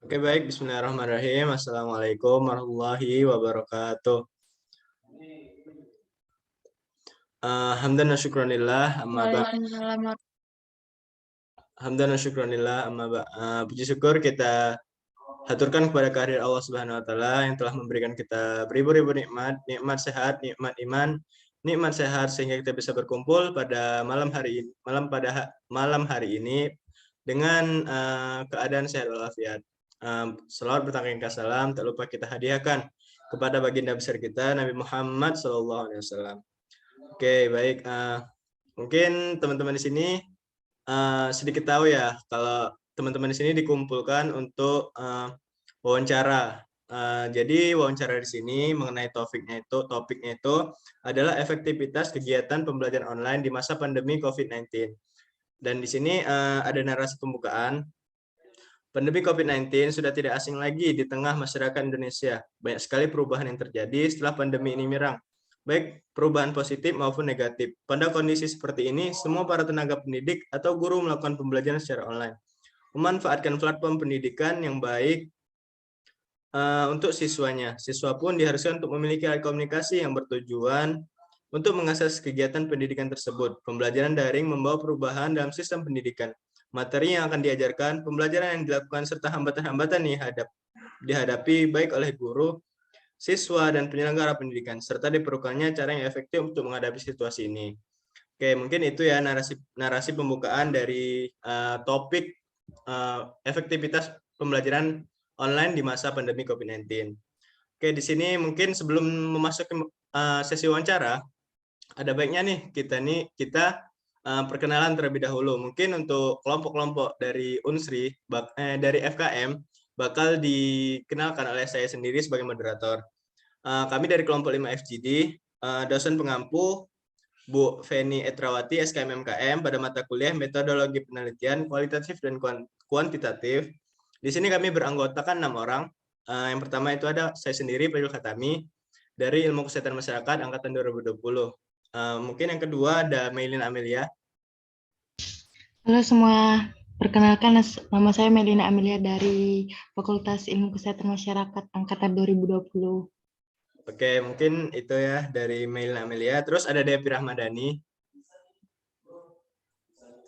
Oke, baik. Bismillahirrahmanirrahim. Assalamualaikum warahmatullahi wabarakatuh. Hamdan wa syukranillah, Waalaikumsalam. hamdan wa syukranillah, puji syukur kita haturkan kepada kehadirat Allah Subhanahu wa taala yang telah memberikan kita beribu-ribu nikmat, nikmat sehat, nikmat iman, nikmat sehat sehingga kita bisa berkumpul pada malam hari ini dengan keadaan sehat walafiat. Selawat bertanggung salam tak lupa kita hadiahkan kepada baginda besar kita Nabi Muhammad SAW. Oke, baik. Mungkin teman-teman di sini sedikit tahu ya kalau teman-teman di sini dikumpulkan untuk wawancara. Jadi wawancara di sini mengenai topiknya itu adalah efektivitas kegiatan pembelajaran online di masa pandemi COVID-19. Dan di sini ada narasi pembukaan. Pandemi COVID-19 sudah tidak asing lagi di tengah masyarakat Indonesia. Banyak sekali perubahan yang terjadi setelah pandemi ini mirang, baik perubahan positif maupun negatif. Pada kondisi seperti ini, semua para tenaga pendidik atau guru melakukan pembelajaran secara online, memanfaatkan platform pendidikan yang baik untuk siswanya. Siswa pun diharuskan untuk memiliki alat komunikasi yang bertujuan untuk mengakses kegiatan pendidikan tersebut. Pembelajaran daring membawa perubahan dalam sistem pendidikan. Materi yang akan diajarkan, pembelajaran yang dilakukan, serta hambatan-hambatan dihadapi baik oleh guru, siswa, dan penyelenggara pendidikan, serta diperlukannya cara yang efektif untuk menghadapi situasi ini. Oke, mungkin itu ya narasi pembukaan dari topik efektivitas pembelajaran online di masa pandemi COVID-19. Oke, di sini mungkin sebelum memasuki sesi wawancara, ada baiknya nih kita perkenalan terlebih dahulu. Mungkin untuk kelompok-kelompok dari Unsri, dari FKM, bakal dikenalkan oleh saya sendiri sebagai moderator. Kami dari kelompok 5 FGD, dosen pengampu Bu Feni Etrawati, SKM MKM, pada mata kuliah Metodologi Penelitian Kualitatif dan Kuantitatif. Di sini kami beranggotakan 6 orang. Yang pertama itu ada saya sendiri, Fadil Khatami, dari Ilmu Kesehatan Masyarakat Angkatan 2020. Mungkin yang kedua ada Maylin Amelia. Halo semua, perkenalkan nama saya Melina Amelia dari Fakultas Ilmu Kesehatan Masyarakat Angkatan 2020. Oke, mungkin itu ya dari Maylin Amelia. Terus ada Devi Rahmadani.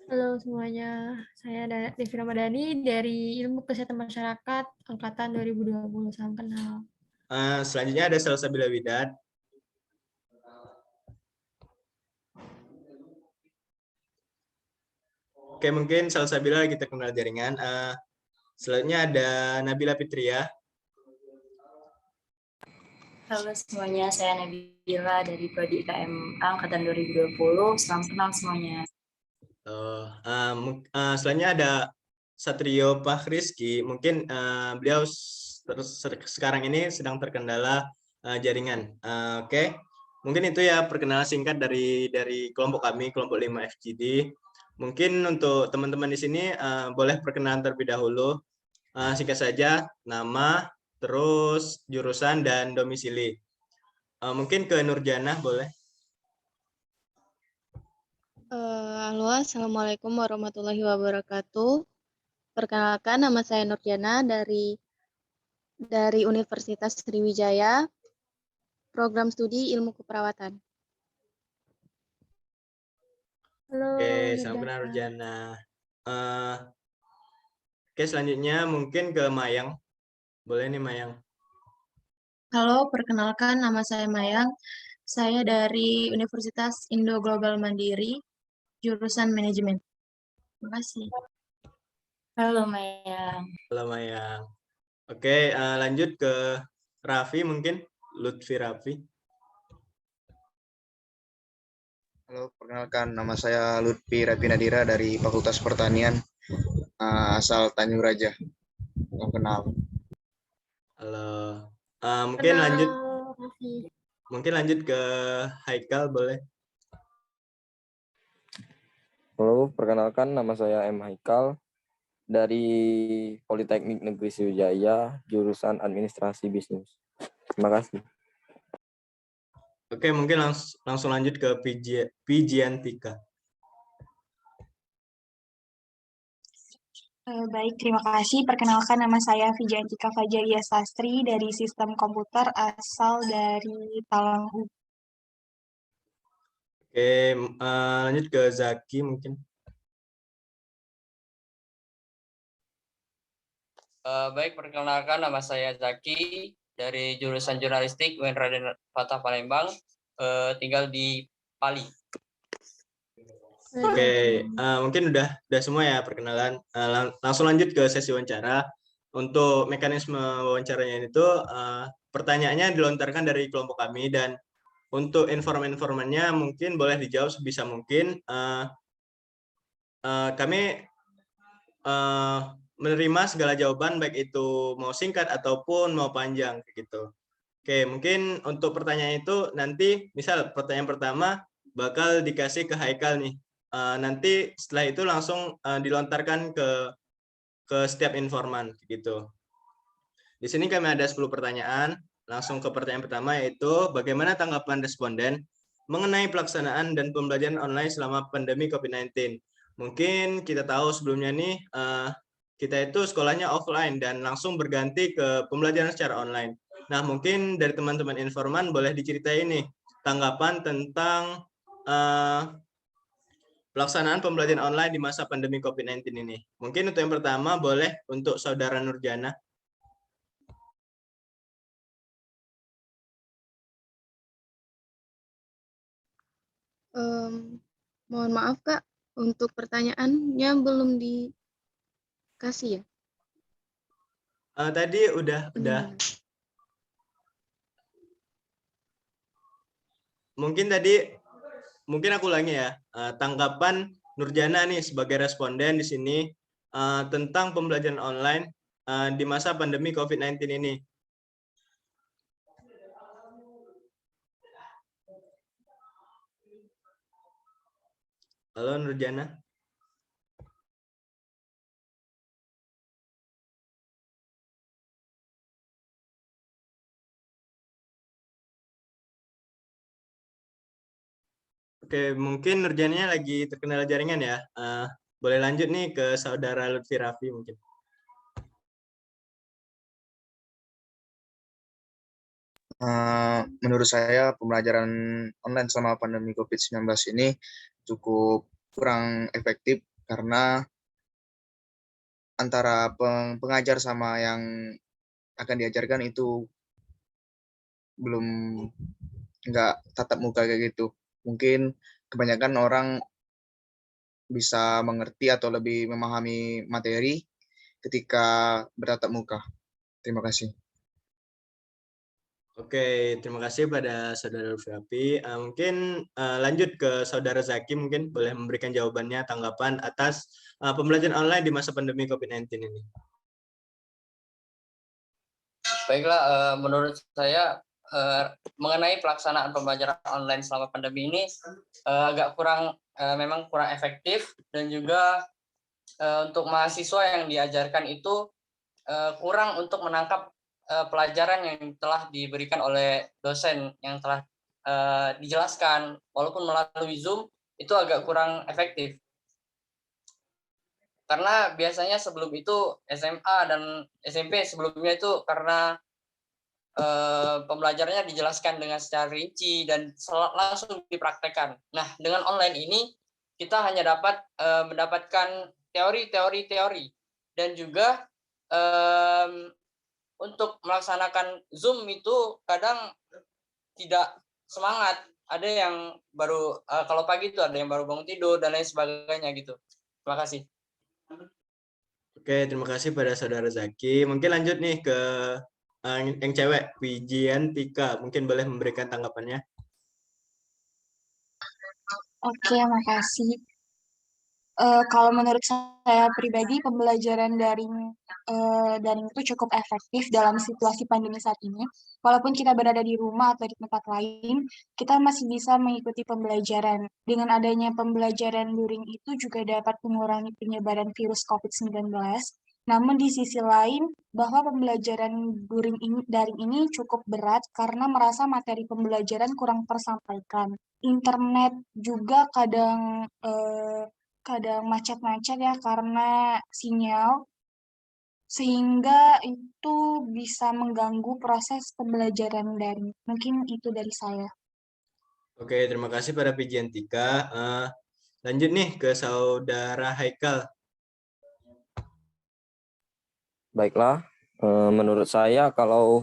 Halo semuanya, saya Devi Ramadhani dari Ilmu Kesehatan Masyarakat Angkatan 2020. Salam kenal. Selanjutnya ada Salsabila Widad. Oke, mungkin Salsabila lagi terkenal jaringan. Selanjutnya ada Nabila Fitria. Halo semuanya, saya Nabila dari Prodi IKM Angkatan 2020. Salam kenal semuanya. Selanjutnya ada Satrio Pahriski. Mungkin beliau sekarang ini sedang terkendala jaringan. Oke, mungkin itu ya perkenalan singkat dari kelompok kami, kelompok 5 FGD. Mungkin untuk teman-teman di sini boleh perkenalan terlebih dahulu. Singkat saja, nama, terus jurusan dan domisili. Mungkin ke Nurjana boleh. Halo, Assalamualaikum warahmatullahi wabarakatuh. Perkenalkan, nama saya Nurjana dari Universitas Sriwijaya, program studi Ilmu Keperawatan. Halo. Oke, salam kenal Nurjana. Oke, selanjutnya mungkin ke Mayang. Boleh nih Mayang. Halo, perkenalkan nama saya Mayang. Saya dari Universitas Indo Global Mandiri, jurusan manajemen. Terima kasih. Halo Mayang. Halo Mayang. Oke, lanjut ke Raffi mungkin, Lutfi Raffi. Halo, perkenalkan nama saya Lutfi Raffi Nadira dari Fakultas Pertanian, asal Tanjung Raja. Yang kenal. Halo. Mungkin lanjut ke Haikal boleh. Halo, perkenalkan nama saya M. Haikal dari Politeknik Negeri Sriwijaya, jurusan Administrasi Bisnis. Terima kasih. Oke, mungkin langsung lanjut ke Pijiantika. Baik, terima kasih. Perkenalkan, nama saya Vijayantika Fajaria Sastri dari Sistem Komputer asal dari Talang. Oke, lanjut ke Zaki mungkin. Baik, perkenalkan nama saya Zaki dari jurusan Jurnalistik UIN Raden Fatah Palembang, tinggal di Pali. Oke, mungkin udah semua ya perkenalan. Langsung lanjut ke sesi wawancara. Untuk mekanisme wawancaranya itu pertanyaannya dilontarkan dari kelompok kami, dan untuk informan-informannya mungkin boleh dijawab sebisa mungkin. Kami menerima segala jawaban, baik itu mau singkat ataupun mau panjang gitu. Oke, mungkin untuk pertanyaan itu nanti misal pertanyaan pertama bakal dikasih ke Haikal nih. Nanti setelah itu langsung dilontarkan ke setiap informan gitu. Di sini kami ada 10 pertanyaan. Langsung ke pertanyaan pertama, yaitu bagaimana tanggapan responden mengenai pelaksanaan dan pembelajaran online selama pandemi COVID-19. Mungkin kita tahu sebelumnya nih kita itu sekolahnya offline dan langsung berganti ke pembelajaran secara online. Nah, mungkin dari teman-teman informan boleh diceritain nih tanggapan tentang pelaksanaan pembelajaran online di masa pandemi COVID-19 ini. Mungkin untuk yang pertama boleh untuk Saudara Nurjana. Mohon maaf Kak, untuk pertanyaannya belum dikasih ya? Tadi udah. Mungkin aku ulangi ya. Tanggapan Nurjana nih sebagai responden di sini tentang pembelajaran online di masa pandemi COVID-19 ini. Halo Nurjana. Oke, mungkin Nurjananya lagi terkendala jaringan ya. Boleh lanjut nih ke Saudara Lutfi Raffi mungkin. Menurut saya pembelajaran online selama pandemi COVID-19 ini cukup kurang efektif karena antara pengajar sama yang akan diajarkan itu belum nggak tatap muka kayak gitu. Mungkin kebanyakan orang bisa mengerti atau lebih memahami materi ketika bertatap muka. Terima kasih. Oke, terima kasih pada Saudara Lutfi. Mungkin lanjut ke Saudara Zaki, mungkin boleh memberikan jawabannya, tanggapan atas pembelajaran online di masa pandemi COVID-19 ini. Baiklah, menurut saya mengenai pelaksanaan pembelajaran online selama pandemi ini agak memang kurang efektif, dan juga untuk mahasiswa yang diajarkan itu kurang untuk menangkap pelajaran yang telah diberikan oleh dosen yang telah dijelaskan, walaupun melalui Zoom itu agak kurang efektif. Karena biasanya sebelum itu SMA dan SMP sebelumnya itu karena pembelajarannya dijelaskan dengan secara rinci dan langsung dipraktekkan. Nah, dengan online ini kita hanya dapat mendapatkan teori, dan juga untuk melaksanakan Zoom itu kadang tidak semangat. Ada yang baru kalau pagi itu ada yang baru bangun tidur dan lain sebagainya gitu. Terima kasih. Oke, terima kasih pada Saudara Zaki. Mungkin lanjut nih ke yang cewek, Wijiantika. Mungkin boleh memberikan tanggapannya. Oke, makasih. Kalau menurut saya pribadi, pembelajaran daring itu cukup efektif dalam situasi pandemi saat ini. Walaupun kita berada di rumah atau di tempat lain, kita masih bisa mengikuti pembelajaran. Dengan adanya pembelajaran daring itu juga dapat mengurangi penyebaran virus COVID-19. Namun di sisi lain, bahwa pembelajaran daring ini cukup berat karena merasa materi pembelajaran kurang tersampaikan. Internet juga kadang kadang macet-macet ya karena sinyal, sehingga itu bisa mengganggu proses pembelajaran daring. Mungkin itu dari saya. Oke, terima kasih pada Pijentika. Lanjut nih ke Saudara Haikal. Baiklah, menurut saya kalau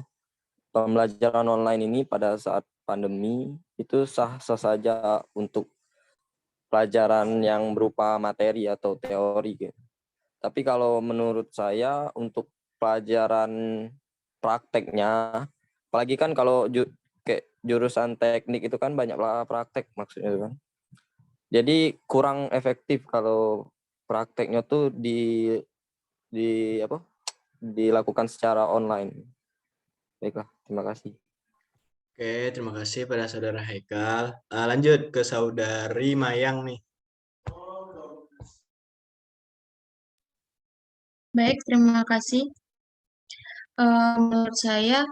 pembelajaran online ini pada saat pandemi itu sah-sah saja untuk pelajaran yang berupa materi atau teori gitu. Tapi kalau menurut saya untuk pelajaran prakteknya, apalagi kan kalau kayak jurusan teknik itu kan banyaklah praktek maksudnya kan. Jadi kurang efektif kalau prakteknya tuh dilakukan secara online. Baiklah, terima kasih. Oke, terima kasih pada Saudara Haikal. Lanjut ke Saudari Mayang nih. Baik, terima kasih. Menurut saya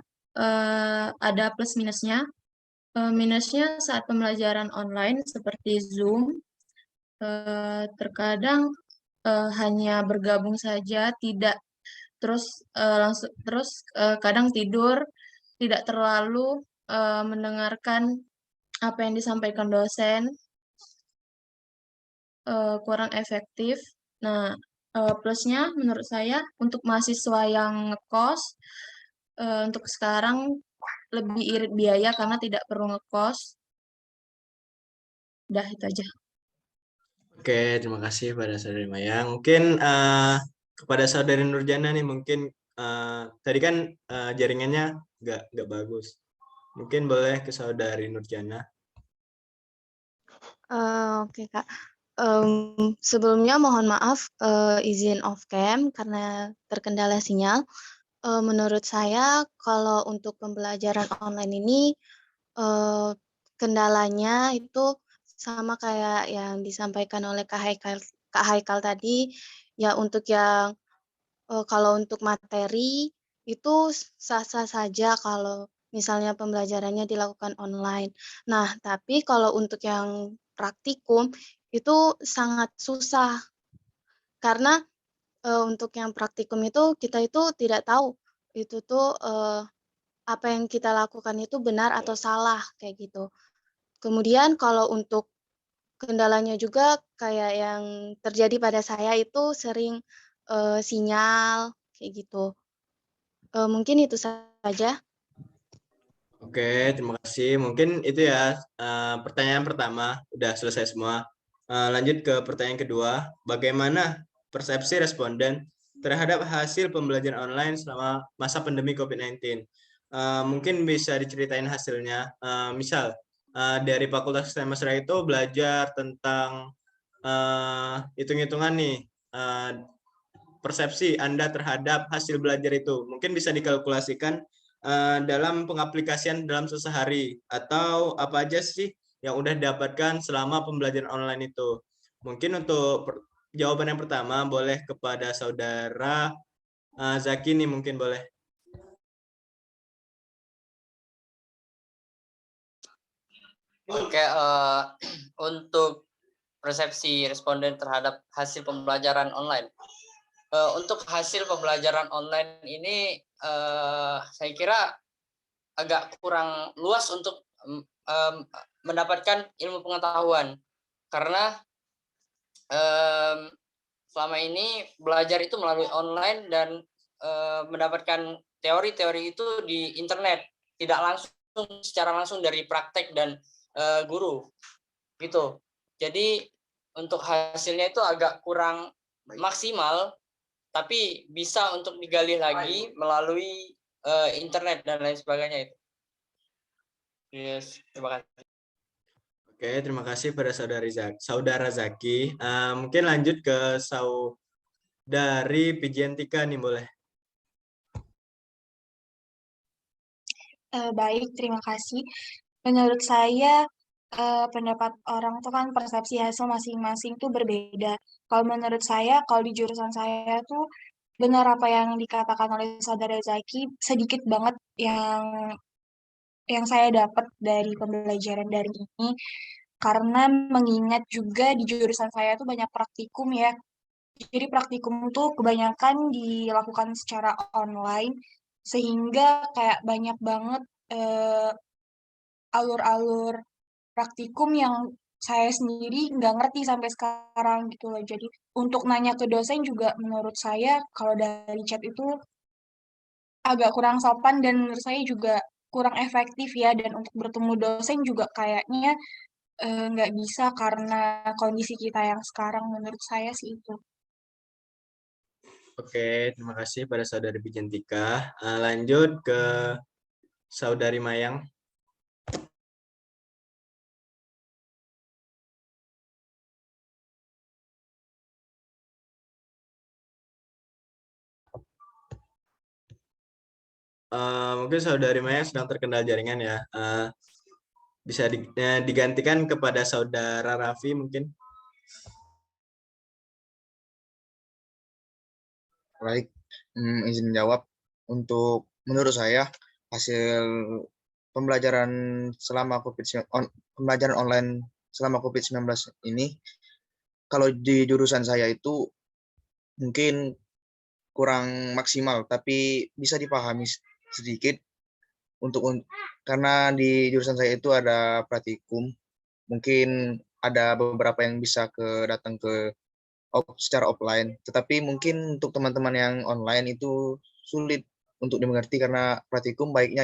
ada plus minusnya. Minusnya saat pembelajaran online seperti Zoom, terkadang hanya bergabung saja, tidak kadang tidur, tidak terlalu mendengarkan apa yang disampaikan dosen, kurang efektif. Nah, plusnya menurut saya untuk mahasiswa yang ngekos, untuk sekarang lebih irit biaya karena tidak perlu ngekos. Udah, itu aja. Oke, terima kasih pada Saudari Mayang. Mungkin kepada Saudari Nurjana nih, mungkin tadi kan jaringannya nggak bagus. Mungkin boleh ke Saudari Nurjana. Oke Kak. Sebelumnya mohon maaf izin off cam karena terkendala sinyal. Menurut saya kalau untuk pembelajaran online ini kendalanya itu sama kayak yang disampaikan oleh Kak Haikal tadi. Ya untuk yang kalau untuk materi itu sah-sah saja kalau misalnya pembelajarannya dilakukan online. Nah, tapi kalau untuk yang praktikum itu sangat susah karena untuk yang praktikum itu kita itu tidak tahu itu tuh apa yang kita lakukan itu benar atau salah kayak gitu. Kemudian kalau untuk kendalanya juga kayak yang terjadi pada saya itu sering sinyal kayak gitu. Mungkin itu saja. Oke, terima kasih. Mungkin itu ya pertanyaan pertama udah selesai semua. Lanjut ke pertanyaan kedua. Bagaimana persepsi responden terhadap hasil pembelajaran online selama masa pandemi COVID-19? Mungkin bisa diceritain hasilnya. Misal dari Fakultas Kesehatan Masyarakat itu belajar tentang hitung-hitungan nih. Persepsi Anda terhadap hasil belajar itu mungkin bisa dikalkulasikan dalam pengaplikasian dalam sehari atau apa aja sih yang udah didapatkan selama pembelajaran online itu. Mungkin untuk jawaban yang pertama boleh kepada Saudara Zaki nih, mungkin boleh. Oke, untuk persepsi responden terhadap hasil pembelajaran online. Untuk hasil pembelajaran online ini saya kira agak kurang luas untuk mendapatkan ilmu pengetahuan karena selama ini belajar itu melalui online dan mendapatkan teori-teori itu di internet, tidak langsung secara langsung dari praktek dan guru gitu. Jadi untuk hasilnya itu agak kurang maksimal, tapi bisa untuk digali lagi melalui internet dan lain sebagainya itu. Yes, terima kasih. Oke, terima kasih pada Saudara Zaki. Mungkin lanjut ke Saudari Pijentika nih, boleh. Baik, terima kasih. Menurut saya, pendapat orang itu kan persepsi hasil masing-masing tuh berbeda. Kalau menurut saya, kalau di jurusan saya tuh benar apa yang dikatakan oleh Saudara Zaki, sedikit banget yang saya dapat dari pembelajaran daring ini. karena mengingat juga di jurusan saya tuh banyak praktikum ya. Jadi praktikum tuh kebanyakan dilakukan secara online, sehingga kayak banyak banget alur-alur praktikum yang saya sendiri nggak ngerti sampai sekarang gitu loh. Jadi untuk nanya ke dosen juga menurut saya kalau dari chat itu agak kurang sopan dan menurut saya juga kurang efektif ya. Dan untuk bertemu dosen juga kayaknya nggak bisa karena kondisi kita yang sekarang menurut saya sih itu. Oke, terima kasih pada Saudari Bijantika. Lanjut ke Saudari Mayang. Mungkin Saudari Mayang sedang terkendala jaringan ya. Bisa digantikan kepada Saudara Raffi mungkin. Baik, izin jawab. Untuk menurut saya hasil pembelajaran selama pembelajaran online selama COVID-19 ini, kalau di jurusan saya itu mungkin kurang maksimal, tapi bisa dipahami sedikit karena di jurusan saya itu ada praktikum, mungkin ada beberapa yang bisa datang ke secara offline, tetapi mungkin untuk teman-teman yang online itu sulit untuk dimengerti karena praktikum baiknya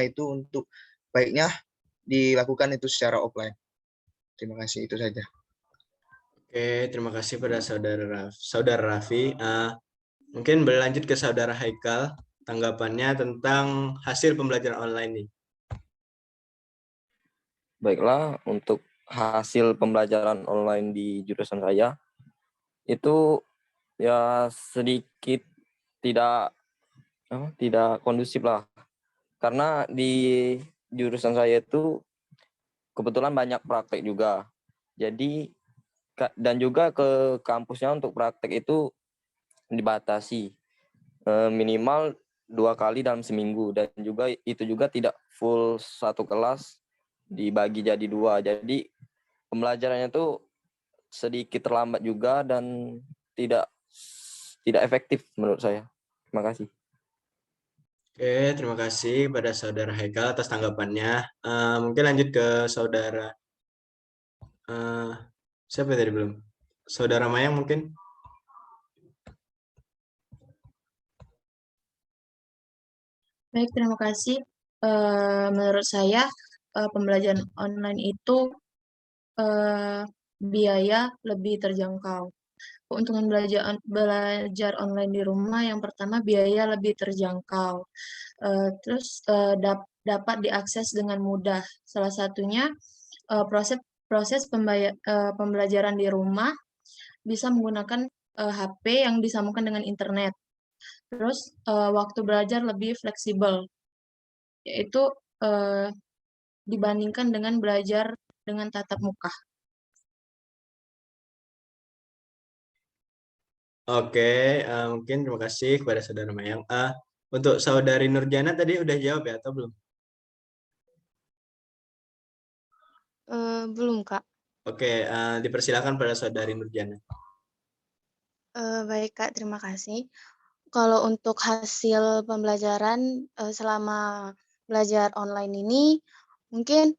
dilakukan itu secara offline. Terima kasih, itu saja. Oke, terima kasih pada Saudara Raffi. Mungkin berlanjut ke Saudara Haikal, tanggapannya tentang hasil pembelajaran online ini. Baiklah, untuk hasil pembelajaran online di jurusan saya, itu ya sedikit tidak kondusif lah. Karena di jurusan saya itu kebetulan banyak praktek juga. Jadi, dan juga ke kampusnya untuk praktek itu dibatasi. Minimal 2 kali dalam seminggu. Dan juga itu juga tidak full satu kelas dibagi jadi 2. Jadi pembelajarannya itu sedikit terlambat juga dan tidak efektif menurut saya. Terima kasih. Oke, terima kasih pada Saudara Haikal atas tanggapannya. Mungkin lanjut ke Saudara siapa tadi belum? Saudara Mayang mungkin? Baik, terima kasih. Menurut saya pembelajaran online itu biaya lebih terjangkau. Keuntungan belajar online di rumah yang pertama biaya lebih terjangkau. Terus dapat diakses dengan mudah. Salah satunya proses pembelajaran di rumah bisa menggunakan HP yang disambungkan dengan internet. Terus waktu belajar lebih fleksibel, yaitu dibandingkan dengan belajar dengan tatap muka. Oke, mungkin terima kasih kepada Saudara Mayang. Untuk Saudari Nurjana tadi udah jawab ya atau belum? Belum, Kak. Oke, dipersilakan pada Saudari Nurjana. Baik, Kak, terima kasih. Kalau untuk hasil pembelajaran selama belajar online ini mungkin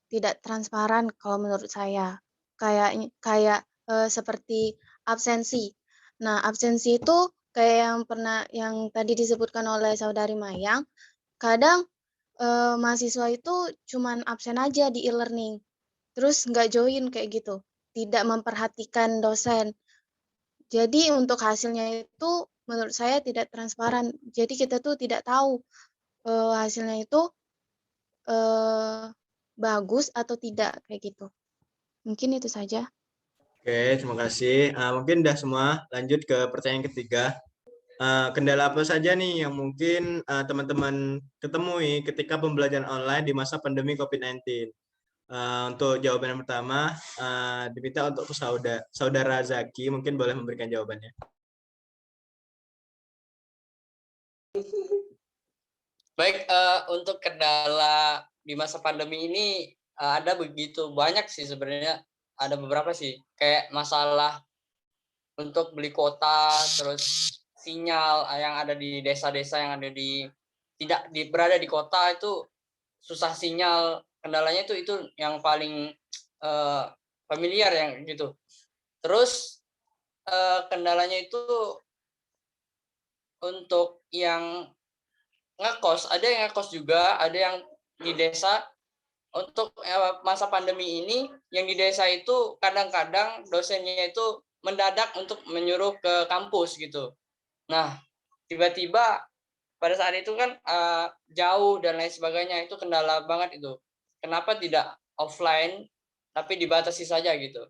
tidak transparan kalau menurut saya. Kayak seperti absensi. Nah, absensi itu kayak yang tadi disebutkan oleh Saudari Mayang, kadang mahasiswa itu cuman absen aja di e-learning, terus nggak join kayak gitu, tidak memperhatikan dosen. Jadi untuk hasilnya itu menurut saya tidak transparan. Jadi kita tuh tidak tahu hasilnya itu bagus atau tidak kayak gitu. Mungkin itu saja. Oke, terima kasih. Mungkin udah semua. Lanjut ke pertanyaan ketiga. Kendala apa saja nih yang mungkin teman-teman ketemui ketika pembelajaran online di masa pandemi COVID-19? Untuk jawaban yang pertama, diminta untuk Saudara Zaki, mungkin boleh memberikan jawabannya. Baik, untuk kendala di masa pandemi ini ada begitu banyak sih sebenarnya, ada beberapa sih, kayak masalah untuk beli kuota, terus sinyal yang ada di desa-desa yang ada tidak berada di kota itu susah sinyal, kendalanya itu yang paling familiar yang gitu. Terus kendalanya itu untuk yang ngekos, ada yang ngekos juga, ada yang di desa. Untuk masa pandemi ini, yang di desa itu kadang-kadang dosennya itu mendadak untuk menyuruh ke kampus gitu. Nah, tiba-tiba pada saat itu kan jauh dan lain sebagainya, itu kendala banget itu. Kenapa tidak offline, tapi dibatasi saja gitu.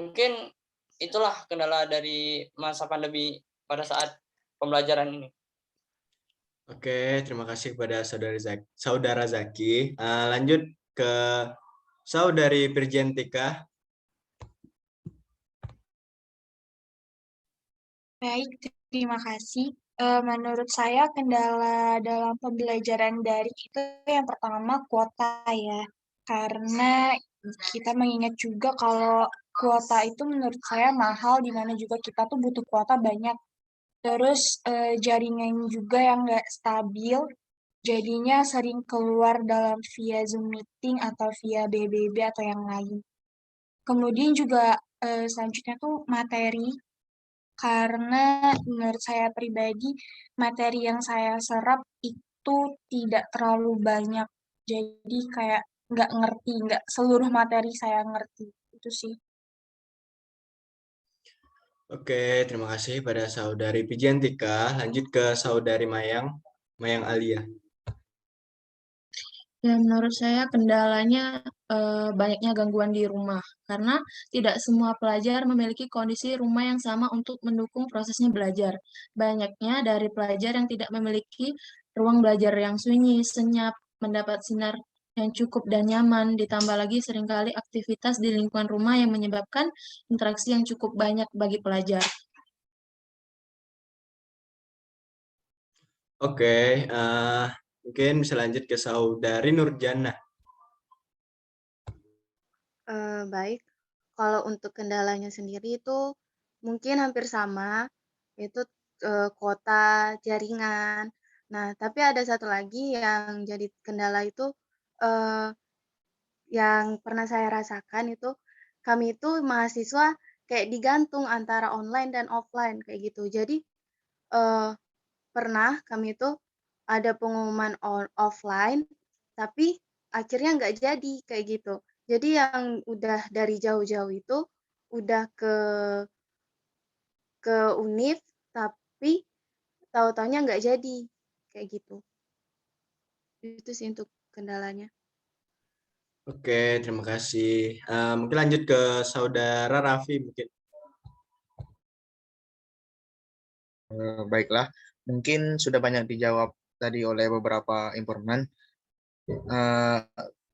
Mungkin itulah kendala dari masa pandemi pada saat pembelajaran ini. Oke, terima kasih kepada Saudara Zaki. Lanjut ke Saudari Pirjentika. Baik, terima kasih. Menurut saya kendala dalam pembelajaran daring itu yang pertama kuota ya. Karena kita mengingat juga kalau kuota itu menurut saya mahal, di mana juga kita tuh butuh kuota banyak. Terus jaringan juga yang nggak stabil, jadinya sering keluar dalam via Zoom meeting atau via BBB atau yang lain. Kemudian juga selanjutnya tuh materi, karena menurut saya pribadi materi yang saya serap itu tidak terlalu banyak. Jadi kayak nggak seluruh materi saya ngerti. Itu sih. Oke, terima kasih pada Saudari Pijentika. Lanjut ke Saudari Mayang Alia. Ya, menurut saya kendalanya banyaknya gangguan di rumah, karena tidak semua pelajar memiliki kondisi rumah yang sama untuk mendukung prosesnya belajar. Banyaknya dari pelajar yang tidak memiliki ruang belajar yang sunyi, senyap, mendapat sinar yang cukup dan nyaman, ditambah lagi seringkali aktivitas di lingkungan rumah yang menyebabkan interaksi yang cukup banyak bagi pelajar. Oke, mungkin bisa lanjut ke Saudari Nurjana. Baik, kalau untuk kendalanya sendiri itu mungkin hampir sama, yaitu kuota, jaringan. Nah, tapi ada satu lagi yang jadi kendala itu yang pernah saya rasakan itu, kami itu mahasiswa kayak digantung antara online dan offline kayak gitu. Jadi pernah kami itu ada pengumuman offline, tapi akhirnya nggak jadi kayak gitu. Jadi yang udah dari jauh-jauh itu udah ke univ, tapi tahu-taunya nggak jadi kayak gitu. Itu sih untuk kendalanya. Oke, terima kasih. Mungkin lanjut ke Saudara Raffi mungkin. Baiklah, mungkin sudah banyak dijawab tadi oleh beberapa informan.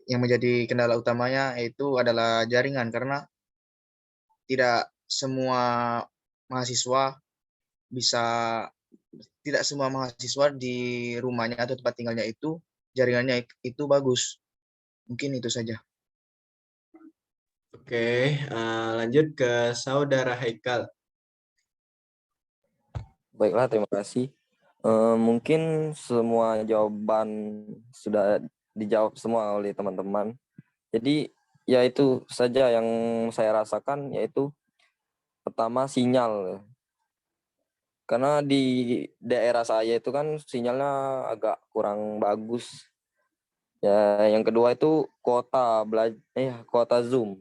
Yang menjadi kendala utamanya itu adalah jaringan, karena tidak semua mahasiswa di rumahnya atau tempat tinggalnya itu jaringannya itu bagus. Mungkin itu saja. Oke, lanjut ke Saudara Haikal. Baiklah, terima kasih. Mungkin semua jawaban sudah dijawab semua oleh teman-teman. Jadi ya itu saja yang saya rasakan, yaitu pertama sinyal. Karena di daerah saya itu kan sinyalnya agak kurang bagus. Ya, yang kedua itu kuota Zoom.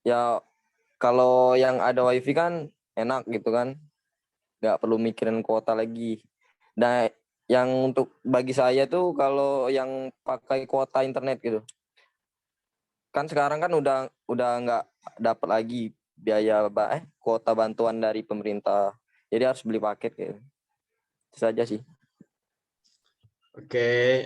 Ya kalau yang ada WiFi kan enak gitu kan, nggak perlu mikirin kuota lagi. Nah, yang untuk bagi saya tuh kalau yang pakai kuota internet gitu, kan sekarang kan udah nggak dapat lagi biaya kuota bantuan dari pemerintah, jadi harus beli paket gitu. Itu saja sih. Oke,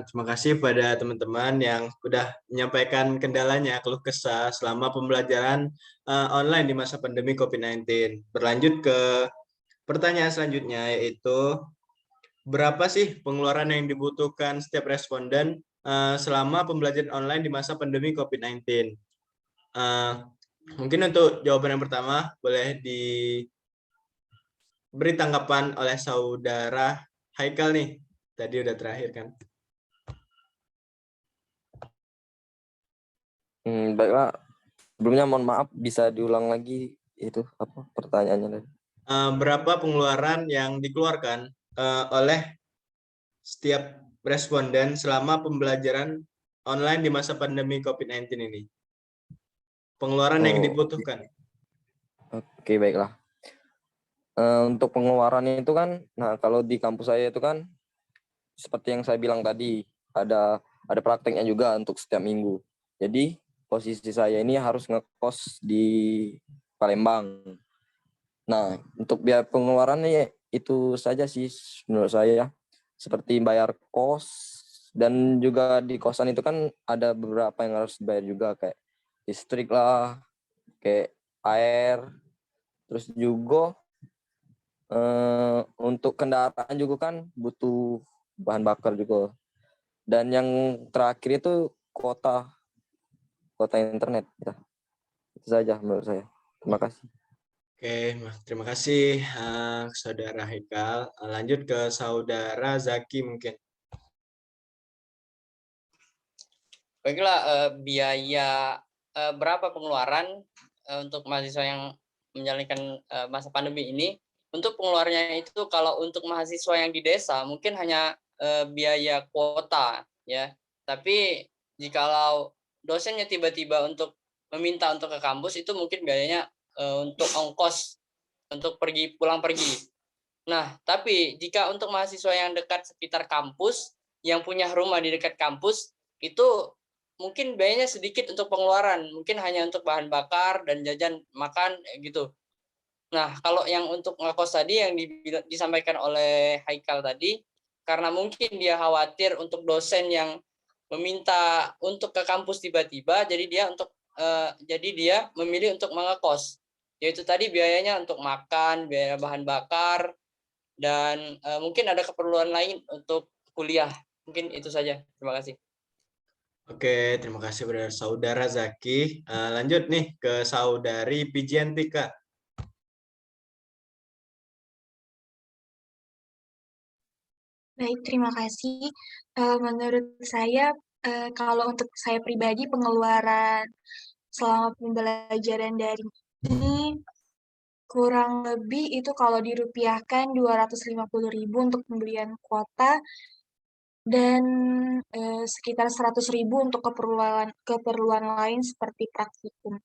terima kasih pada teman-teman yang sudah menyampaikan kendalanya, keluh kesah selama pembelajaran online di masa pandemi COVID-19. Berlanjut ke pertanyaan selanjutnya, yaitu berapa sih pengeluaran yang dibutuhkan setiap responden selama pembelajaran online di masa pandemi COVID-19? Mungkin untuk jawaban yang pertama boleh diberi tanggapan oleh saudara Haikal nih. Tadi udah terakhir kan. Baiklah, sebelumnya mohon maaf, bisa diulang lagi itu apa pertanyaannya tadi? Berapa pengeluaran yang dikeluarkan oleh setiap responden selama pembelajaran online di masa pandemi COVID-19 ini? Pengeluaran yang dibutuhkan. Oke, baiklah. Untuk pengeluarannya itu kan, nah kalau di kampus saya itu kan seperti yang saya bilang tadi, ada prakteknya juga untuk setiap minggu. Jadi posisi saya ini harus ngekos di Palembang. Nah, untuk biaya pengeluarannya ya itu saja sih menurut saya, seperti bayar kos, dan juga di kosan itu kan ada beberapa yang harus dibayar juga, kayak listrik lah, kayak air, terus juga untuk kendaraan juga kan butuh bahan bakar juga. Dan yang terakhir itu kuota internet. Ya. Itu saja menurut saya. Terima kasih. Oke, terima kasih Saudara Haikal. Lanjut ke Saudara Zaki mungkin. Baiklah, biaya berapa pengeluaran untuk mahasiswa yang menjalankan masa pandemi ini? Untuk pengeluarannya itu, kalau untuk mahasiswa yang di desa mungkin hanya biaya kuota ya. Tapi jikalau dosennya tiba-tiba untuk meminta untuk ke kampus, itu mungkin biayanya untuk ongkos untuk pulang pergi. Nah, tapi jika untuk mahasiswa yang dekat sekitar kampus, yang punya rumah di dekat kampus, itu mungkin biayanya sedikit untuk pengeluaran, mungkin hanya untuk bahan bakar dan jajan makan gitu. Nah, kalau yang untuk ngekos tadi yang disampaikan oleh Haikal tadi, karena mungkin dia khawatir untuk dosen yang meminta untuk ke kampus tiba-tiba, jadi dia memilih untuk mengekos. Yaitu tadi biayanya untuk makan, biaya bahan bakar, dan mungkin ada keperluan lain untuk kuliah. Mungkin itu saja. Terima kasih. Oke, terima kasih kepada Saudara Zaki. Lanjut nih ke Saudari Pijiantika. Baik, terima kasih. Menurut saya, kalau untuk saya pribadi, pengeluaran selama pembelajaran daring ini kurang lebih itu kalau dirupiahkan 250.000 untuk pembelian kuota dan sekitar 100.000 untuk keperluan lain seperti praktikum.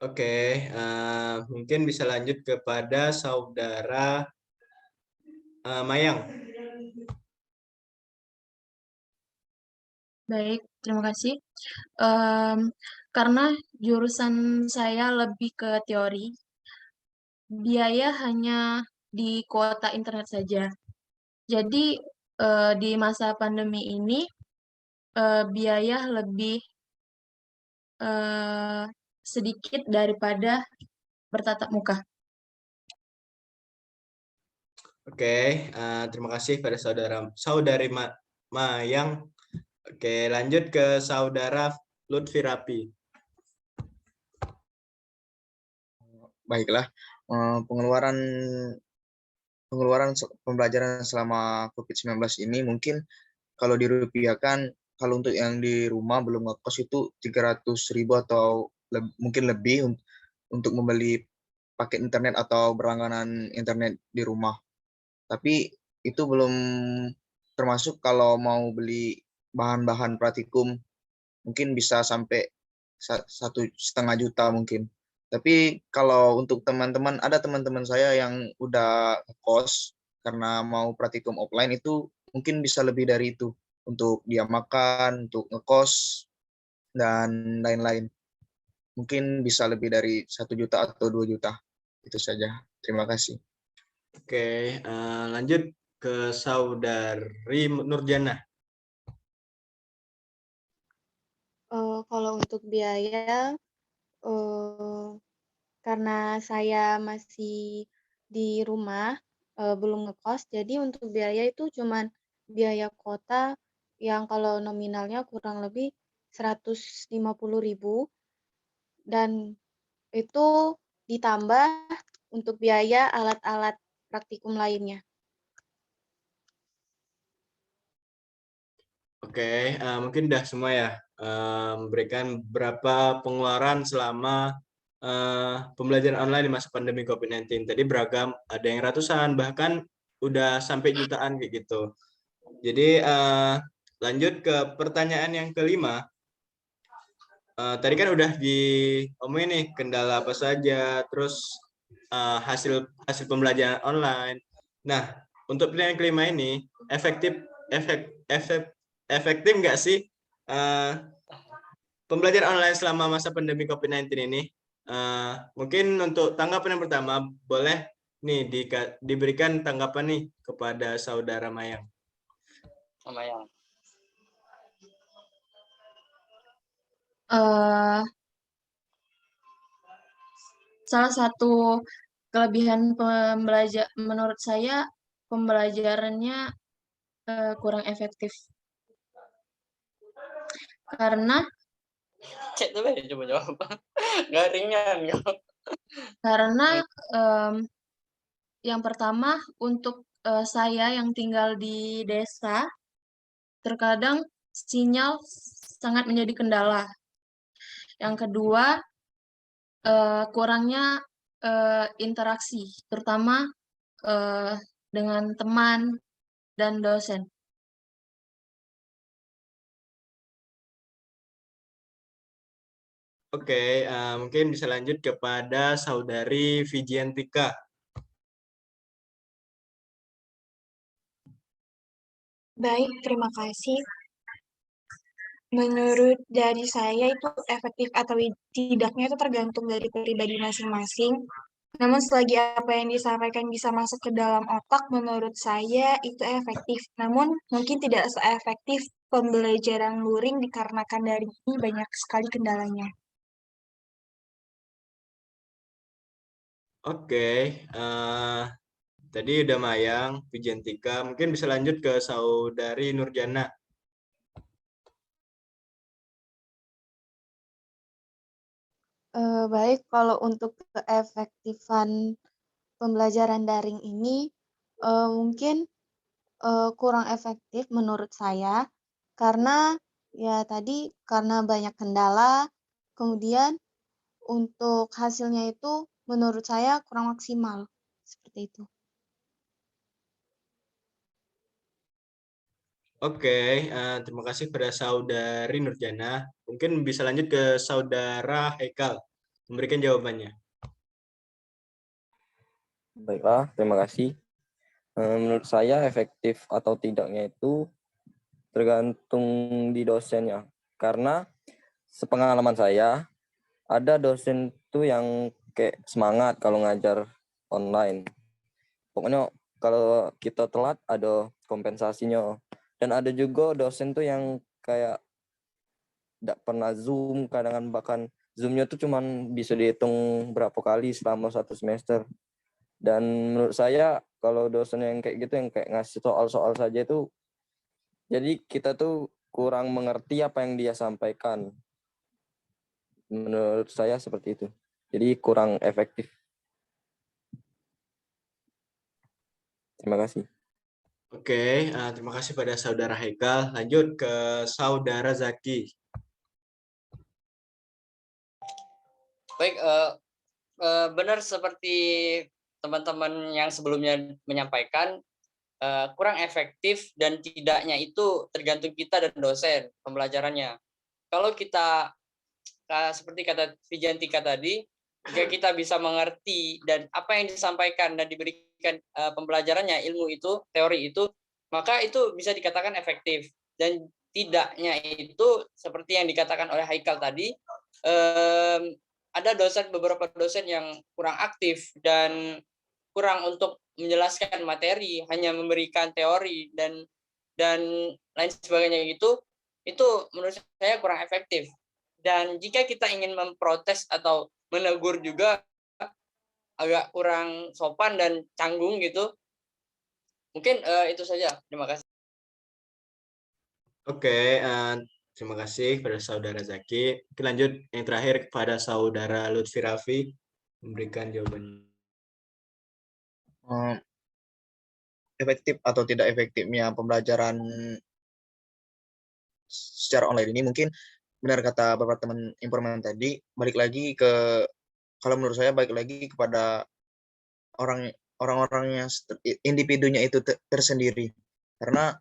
Oke, mungkin bisa lanjut kepada Saudara Mayang. Baik, terima kasih. Karena jurusan saya lebih ke teori, biaya hanya di kuota internet saja. Jadi di masa pandemi ini biaya lebih sedikit daripada bertatap muka. Oke, terima kasih pada Saudari Mayang. Oke, lanjut ke Saudara Lutfi Rapi. Baiklah, pengeluaran pembelajaran selama COVID-19 ini mungkin kalau dirupiahkan, kalau untuk yang di rumah belum ngekos itu 300.000 atau mungkin lebih untuk membeli paket internet atau berlangganan internet di rumah. Tapi itu belum termasuk kalau mau beli bahan-bahan praktikum, mungkin bisa sampai 1,5 juta mungkin. Tapi kalau untuk ada teman-teman saya yang udah kos karena mau praktikum offline, itu mungkin bisa lebih dari itu untuk dia makan, untuk ngekos, dan lain-lain. Mungkin bisa lebih dari 1 juta atau 2 juta. Itu saja. Terima kasih. Oke, lanjut ke Saudari Nurjana. Kalau untuk biaya, karena saya masih di rumah, belum ngekos, jadi untuk biaya itu cuman biaya kota yang kalau nominalnya kurang lebih 150.000 dan itu ditambah untuk biaya alat-alat praktikum lainnya. Oke, mungkin udah semua ya, memberikan berapa pengeluaran selama pembelajaran online di masa pandemi COVID-19. Tadi beragam, ada yang ratusan, bahkan udah sampai jutaan kayak gitu. Jadi lanjut ke pertanyaan yang kelima. Tadi kan udah diomongin nih kendala apa saja, terus hasil pembelajaran online. Nah, untuk pertanyaan kelima ini efektif nggak sih pembelajaran online selama masa pandemi COVID-19 ini? Mungkin untuk tanggapan yang pertama boleh nih diberikan tanggapan nih kepada saudara Mayang. Mayang. Salah satu kelebihan menurut saya pembelajarannya kurang efektif. Karena coba jawab. Nggak ringan. Karena yang pertama untuk saya yang tinggal di desa, terkadang sinyal sangat menjadi kendala. Yang kedua, kurangnya interaksi, terutama dengan teman dan dosen. Oke, mungkin bisa lanjut kepada saudari Vigiantika. Baik, terima kasih. Menurut dari saya itu efektif atau tidaknya itu tergantung dari pribadi masing-masing. Namun selagi apa yang disampaikan bisa masuk ke dalam otak, menurut saya itu efektif. Namun mungkin tidak seefektif pembelajaran luring dikarenakan dari ini banyak sekali kendalanya. Oke, tadi udah Mayang, Vigiantika. Mungkin bisa lanjut ke saudari Nurjana. Baik, kalau untuk keefektifan pembelajaran daring ini mungkin kurang efektif menurut saya karena ya tadi karena banyak kendala, kemudian untuk hasilnya itu menurut saya kurang maksimal seperti itu. Oke, terima kasih pada saudari Nurjana. Mungkin bisa lanjut ke saudara Haikal, memberikan jawabannya. Baiklah, terima kasih. Menurut saya efektif atau tidaknya itu tergantung di dosennya. Karena sepengalaman saya, ada dosen tuh yang kayak semangat kalau ngajar online. Pokoknya kalau kita telat ada kompensasinya. Dan ada juga dosen tuh yang kayak tidak pernah Zoom, kadang bahkan Zoom-nya tuh cuman bisa dihitung berapa kali selama 1 semester. Dan menurut saya kalau dosen yang kayak gitu, yang kayak ngasih soal-soal saja itu, jadi kita tuh kurang mengerti apa yang dia sampaikan. Menurut saya seperti itu. Jadi kurang efektif. Terima kasih. Oke, terima kasih pada saudara Haikal. Lanjut ke saudara Zaki. Baik, benar seperti teman-teman yang sebelumnya menyampaikan, kurang efektif dan tidaknya itu tergantung kita dan dosen pembelajarannya. Kalau kita seperti kata Vigiantika tadi, jika kita bisa mengerti dan apa yang disampaikan dan diberikan pembelajarannya, ilmu itu, teori itu, maka itu bisa dikatakan efektif. Dan tidaknya itu seperti yang dikatakan oleh Haikal tadi, ada beberapa dosen yang kurang aktif dan kurang untuk menjelaskan materi, hanya memberikan teori dan lain sebagainya itu menurut saya kurang efektif. Dan jika kita ingin memprotes atau menegur juga agak kurang sopan dan canggung gitu, Mungkin itu saja. Terima kasih. Oke, terima kasih kepada Saudara Zaki. Kita lanjut yang terakhir kepada Saudara Lutfi Raffi memberikan jawabannya. Efektif atau tidak efektifnya pembelajaran secara online ini mungkin benar kata beberapa teman informan tadi, balik lagi ke, kalau menurut saya balik lagi kepada orang-orangnya, individunya itu tersendiri. Karena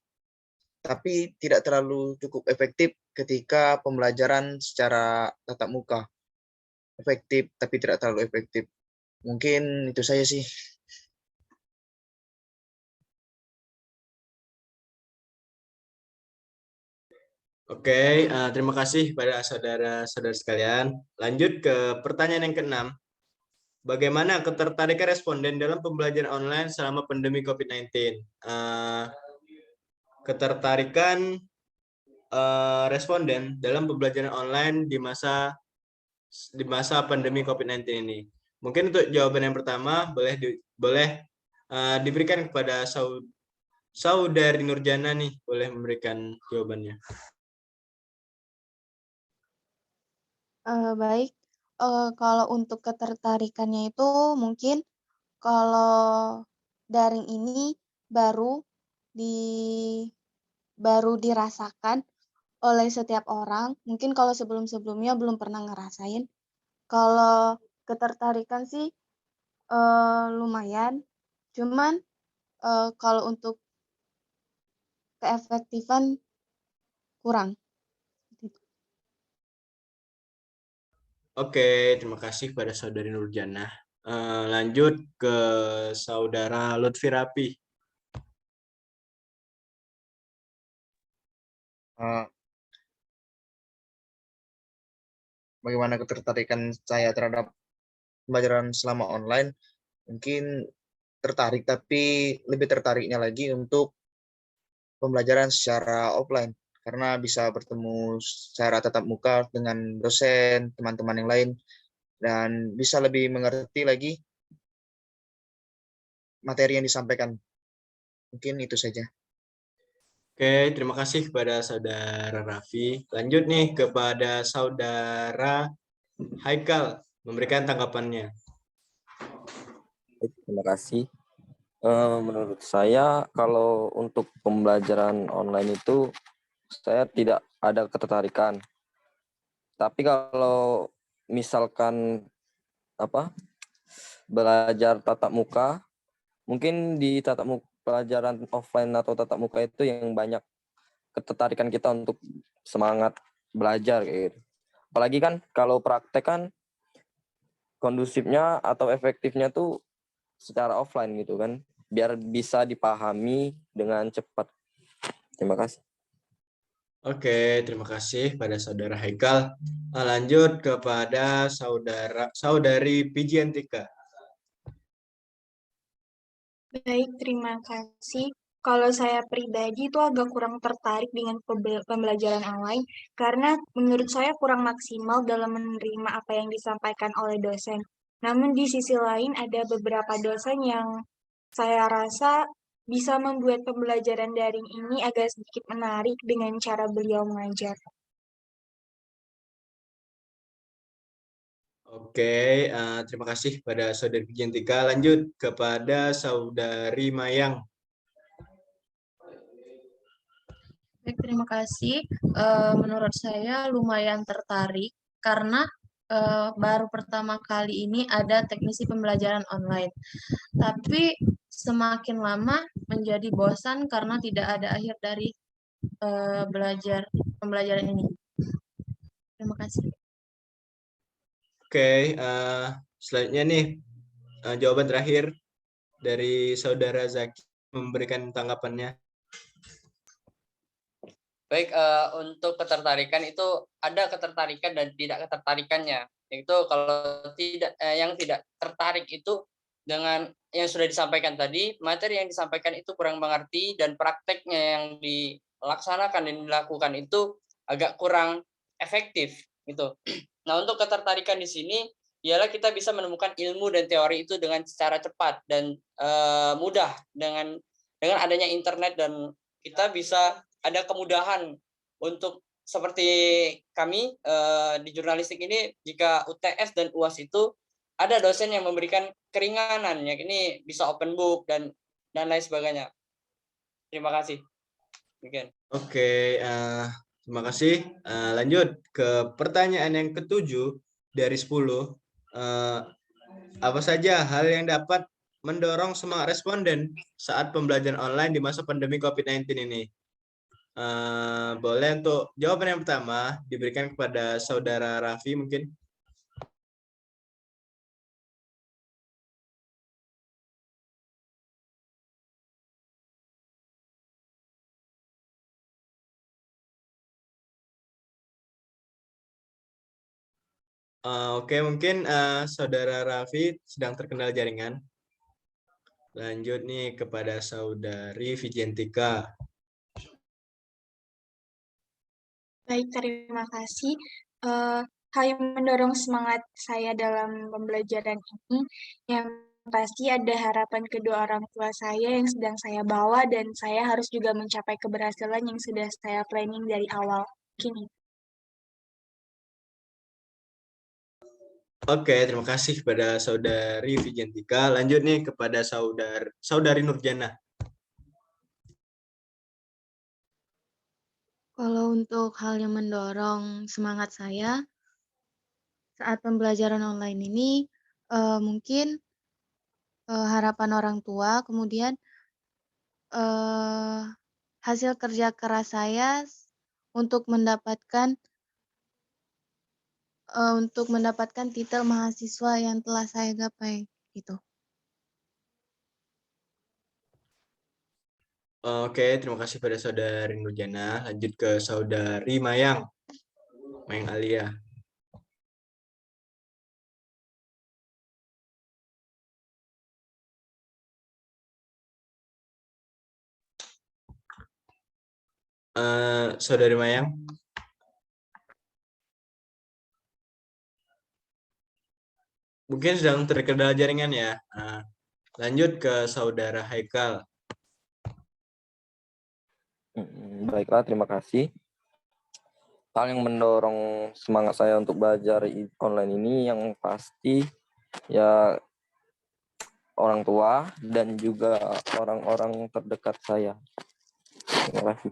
tapi tidak terlalu cukup efektif ketika pembelajaran secara tatap muka. Efektif tapi tidak terlalu efektif. Mungkin itu saja sih. Oke, terima kasih pada saudara-saudara sekalian. Lanjut ke pertanyaan yang keenam. Bagaimana ketertarikan responden dalam pembelajaran online selama pandemi COVID-19? Ketertarikan responden dalam pembelajaran online di masa pandemi COVID-19 ini. Mungkin untuk jawaban yang pertama boleh diberikan kepada Saudari Nurjana nih, boleh memberikan jawabannya. Baik, kalau untuk ketertarikannya itu mungkin kalau daring ini baru dirasakan oleh setiap orang. Mungkin kalau sebelum-sebelumnya belum pernah ngerasain. Kalau ketertarikan sih lumayan, cuman kalau untuk keefektifan kurang. Oke, terima kasih pada Saudari Nurjana. Lanjut ke Saudara Lutfi Rapi. Bagaimana ketertarikan saya terhadap pembelajaran selama online? Mungkin tertarik, tapi lebih tertariknya lagi untuk pembelajaran secara offline. Karena bisa bertemu secara tatap muka dengan dosen, teman-teman yang lain, dan bisa lebih mengerti lagi materi yang disampaikan. Mungkin itu saja. Oke, terima kasih kepada Saudara Raffi. Lanjut nih kepada Saudara Haikal, memberikan tanggapannya. Terima kasih. Menurut saya, kalau untuk pembelajaran online itu, saya tidak ada ketertarikan. Tapi kalau misalkan belajar tatap muka, mungkin di tatap muka, pelajaran offline atau tatap muka itu yang banyak ketertarikan kita untuk semangat belajar gitu. Apalagi kan kalau praktek kan kondusifnya atau efektifnya tuh secara offline gitu kan, biar bisa dipahami dengan cepat. Terima kasih. Oke, terima kasih pada Saudara Haikal. Lanjut kepada Saudari Pijiantika. Baik, terima kasih. Kalau saya pribadi itu agak kurang tertarik dengan pembelajaran online karena menurut saya kurang maksimal dalam menerima apa yang disampaikan oleh dosen. Namun di sisi lain ada beberapa dosen yang saya rasa bisa membuat pembelajaran daring ini agak sedikit menarik dengan cara beliau mengajar. Oke, terima kasih pada Saudari Pijiantika. Lanjut kepada Saudari Mayang. Baik, terima kasih. Menurut saya lumayan tertarik karena baru pertama kali ini ada teknisi pembelajaran online. Tapi semakin lama menjadi bosan karena tidak ada akhir dari pembelajaran ini. Terima kasih. Oke, selanjutnya nih jawaban terakhir dari Saudara Zaki memberikan tanggapannya. Baik, untuk ketertarikan itu ada ketertarikan dan tidak ketertarikannya. Yaitu kalau yang tidak tertarik itu dengan yang sudah disampaikan tadi, materi yang disampaikan itu kurang mengerti dan prakteknya yang dilaksanakan dan dilakukan itu agak kurang efektif gitu. Nah, untuk ketertarikan di sini ialah kita bisa menemukan ilmu dan teori itu dengan secara cepat dan mudah dengan dengan adanya internet dan kita bisa ada kemudahan untuk seperti kami di jurnalistik ini, jika UTS dan UAS itu ada dosen yang memberikan keringanan, ya ini bisa open book dan lain sebagainya. Terima kasih. Demikian. Oke, terima kasih. Lanjut ke pertanyaan yang ke-7 dari 10. Apa saja hal yang dapat mendorong semangat responden saat pembelajaran online di masa pandemi COVID-19 ini? Boleh untuk jawaban yang pertama diberikan kepada Saudara Raffi mungkin. Oke, mungkin Saudara Raffi sedang terkendala jaringan. Lanjut nih kepada Saudari Vijentika. Baik, terima kasih. Hal yang mendorong semangat saya dalam pembelajaran ini, yang pasti ada harapan kedua orang tua saya yang sedang saya bawa, dan saya harus juga mencapai keberhasilan yang sudah saya planning dari awal. Gini. Oke, terima kasih kepada Saudari Vijentika. Lanjut nih kepada Saudari Nurjana. Kalau untuk hal yang mendorong semangat saya saat pembelajaran online ini, mungkin harapan orang tua, kemudian hasil kerja keras saya untuk mendapatkan titel mahasiswa yang telah saya gapai, gitu. Oke, terima kasih pada Saudari Nurjana. Lanjut ke Saudari Mayang Alia. Saudari Mayang. Mungkin sedang terkendala jaringan ya. Lanjut ke Saudara Haikal. Baiklah, terima kasih. Hal yang mendorong semangat saya untuk belajar online ini yang pasti ya orang tua dan juga orang-orang terdekat saya. Terima kasih.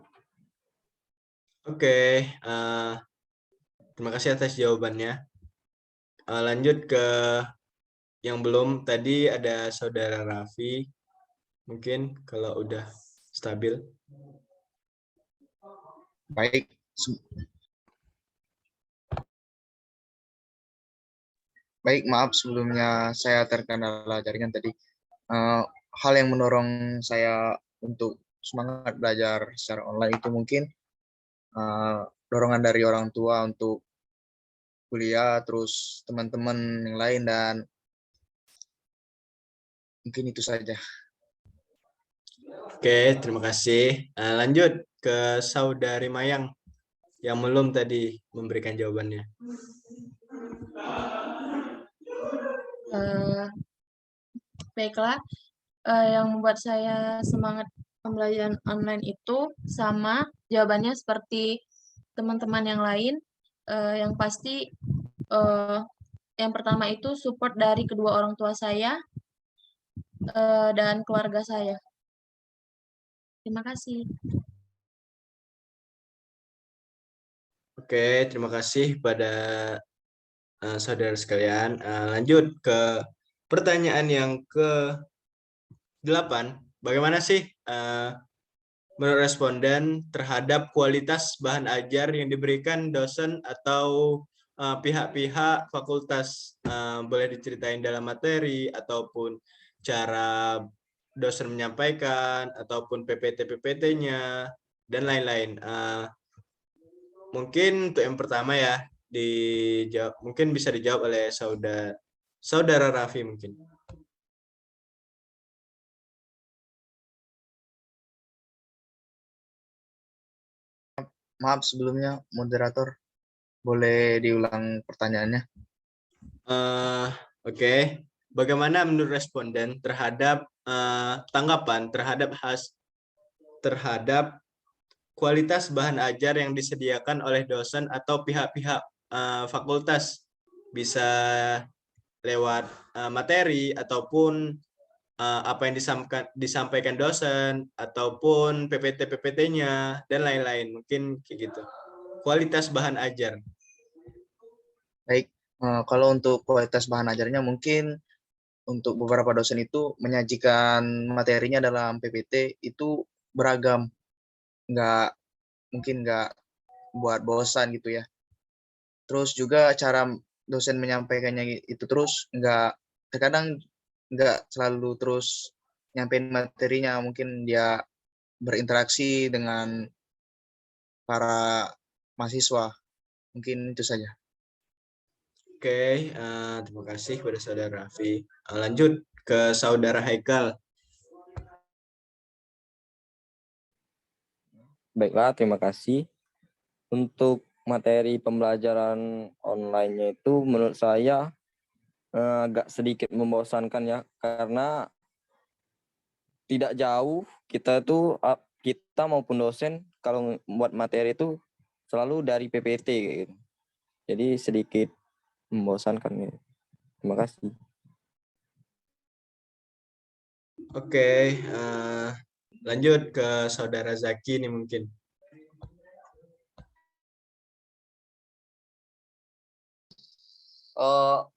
Oke, terima kasih atas jawabannya. Lanjut ke yang belum, tadi ada Saudara Raffi. Mungkin kalau udah stabil. Baik. Baik, maaf sebelumnya saya terkendala jaringan tadi. Hal yang mendorong saya untuk semangat belajar secara online itu mungkin dorongan dari orang tua untuk kuliah, terus teman-teman yang lain, dan mungkin itu saja. Oke, terima kasih. Lanjut ke Saudari Mayang yang belum tadi memberikan jawabannya. Baiklah, yang membuat saya semangat pembelajaran online itu sama jawabannya seperti teman-teman yang lain. Yang pasti yang pertama itu support dari kedua orang tua saya dan keluarga saya. Terima kasih. Oke, terima kasih pada saudara sekalian. Lanjut ke pertanyaan yang ke-8. Bagaimana sih menurut responden terhadap kualitas bahan ajar yang diberikan dosen atau pihak-pihak fakultas? Boleh diceritain dalam materi ataupun cara dosen menyampaikan ataupun PPT-PPT-nya dan lain-lain. Mungkin untuk yang pertama ya, mungkin bisa dijawab oleh Saudara Raffi mungkin. Maaf sebelumnya, moderator, boleh diulang pertanyaannya? Oke. Bagaimana menurut responden terhadap tanggapan terhadap terhadap kualitas bahan ajar yang disediakan oleh dosen atau pihak-pihak fakultas, bisa lewat materi ataupun apa yang disampaikan dosen ataupun PPT-PPT-nya dan lain-lain, mungkin kayak gitu. Kualitas bahan ajar. Baik, kalau untuk kualitas bahan ajarnya mungkin untuk beberapa dosen itu menyajikan materinya dalam PPT itu beragam, mungkin nggak buat bosan gitu ya. Terus juga cara dosen menyampaikannya itu terus terkadang nggak selalu terus nyampein materinya, mungkin dia berinteraksi dengan para mahasiswa. Mungkin itu saja. Oke, terima kasih kepada Saudara Raffi. Lanjut ke Saudara Haikal. Baiklah, terima kasih. Untuk materi pembelajaran online-nya itu menurut saya agak sedikit membosankan ya, karena tidak jauh kita maupun dosen kalau membuat materi itu selalu dari PPT gitu. Jadi sedikit membosankan gitu. Terima kasih. Oke, lanjut ke Saudara Zaki nih mungkin.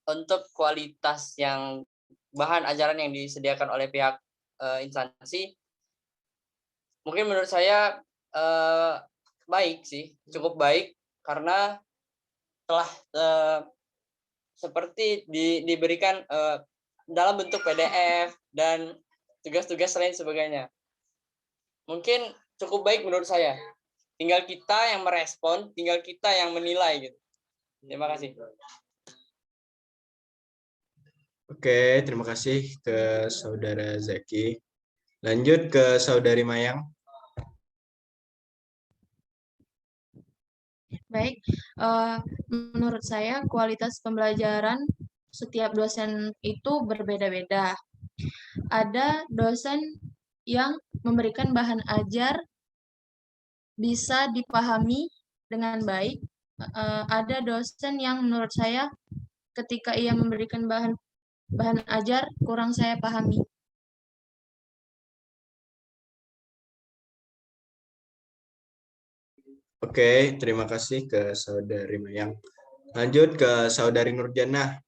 Untuk kualitas yang bahan ajaran yang disediakan oleh pihak instansi, mungkin menurut saya baik sih, cukup baik, karena telah seperti diberikan dalam bentuk PDF dan tugas-tugas lain sebagainya. Mungkin cukup baik menurut saya. Tinggal kita yang merespon, tinggal kita yang menilai gitu. Terima kasih. Oke, terima kasih ke Saudara Zaki. Lanjut ke Saudari Mayang. Baik, menurut saya kualitas pembelajaran setiap dosen itu berbeda-beda. Ada dosen yang memberikan bahan ajar bisa dipahami dengan baik. Ada dosen yang menurut saya ketika ia memberikan bahan ajar kurang saya pahami. Oke, terima kasih ke Saudari Mayang. Lanjut ke Saudari Nurjana.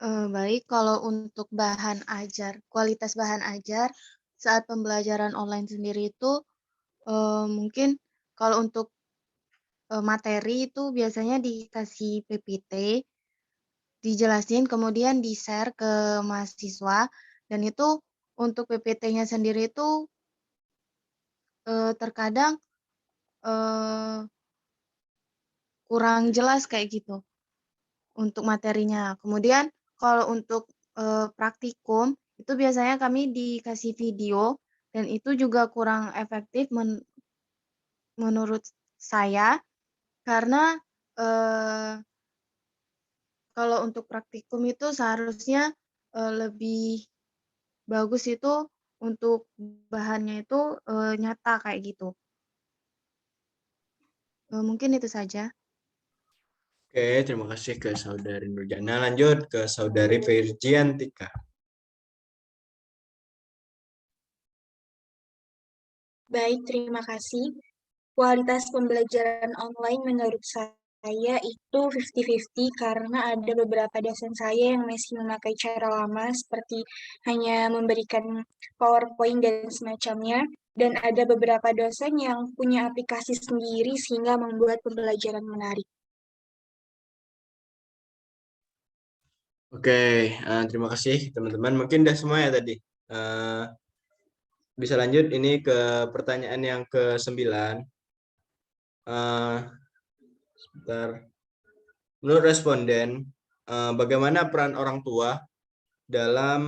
Baik, kalau untuk bahan ajar, kualitas bahan ajar saat pembelajaran online sendiri itu mungkin kalau untuk materi itu biasanya dikasih PPT, dijelasin, kemudian di-share ke mahasiswa, dan itu untuk PPT-nya sendiri itu terkadang kurang jelas kayak gitu untuk materinya. Kemudian kalau untuk praktikum itu biasanya kami dikasih video dan itu juga kurang efektif menurut saya, karena kalau untuk praktikum itu seharusnya lebih bagus itu untuk bahannya itu nyata kayak gitu. Mungkin itu saja. Oke, terima kasih ke Saudari Nurjana. Lanjut ke Saudari Virgiantika. Baik, terima kasih. Kualitas pembelajaran online menurut saya itu 50-50 karena ada beberapa dosen saya yang masih memakai cara lama seperti hanya memberikan PowerPoint dan semacamnya, dan ada beberapa dosen yang punya aplikasi sendiri sehingga membuat pembelajaran menarik. Oke, terima kasih teman-teman. Mungkin udah semua ya tadi. Bisa lanjut ini ke pertanyaan yang ke-9. Sebentar. Menurut responden, bagaimana peran orang tua dalam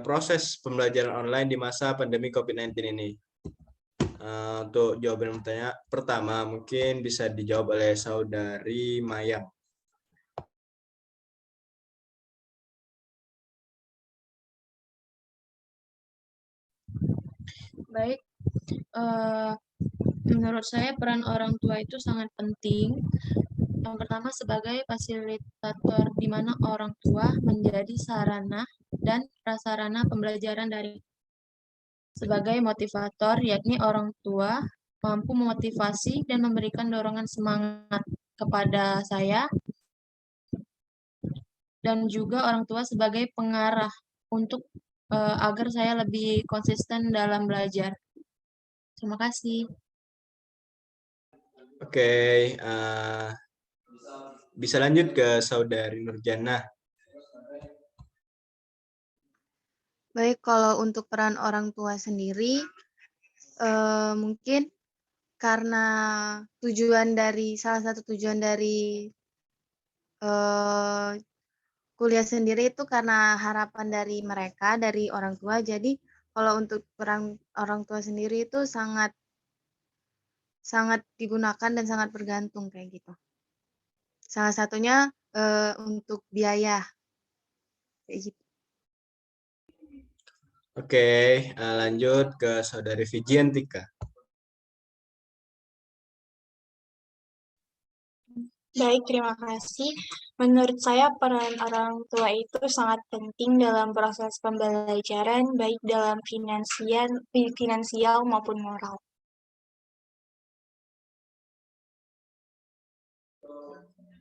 proses pembelajaran online di masa pandemi COVID-19 ini? Untuk jawaban pertama mungkin bisa dijawab oleh Saudari Mayang. Baik, menurut saya peran orang tua itu sangat penting. Yang pertama sebagai fasilitator di mana orang tua menjadi sarana dan prasarana pembelajaran dari sebagai motivator, yakni orang tua mampu memotivasi dan memberikan dorongan semangat kepada saya, dan juga orang tua sebagai pengarah untuk agar saya lebih konsisten dalam belajar. Terima kasih. Oke, bisa lanjut ke Saudari Nurjana. Baik, kalau untuk peran orang tua sendiri, mungkin karena salah satu tujuan dari kuliah sendiri itu karena harapan dari mereka, dari orang tua. Jadi kalau untuk peran orang tua sendiri itu sangat digunakan dan sangat bergantung kayak gitu. Salah satunya untuk biaya kayak gitu. Oke, lanjut ke Saudari Vigiantika. Baik, terima kasih. Menurut saya peran orang tua itu sangat penting dalam proses pembelajaran, baik dalam finansial maupun moral.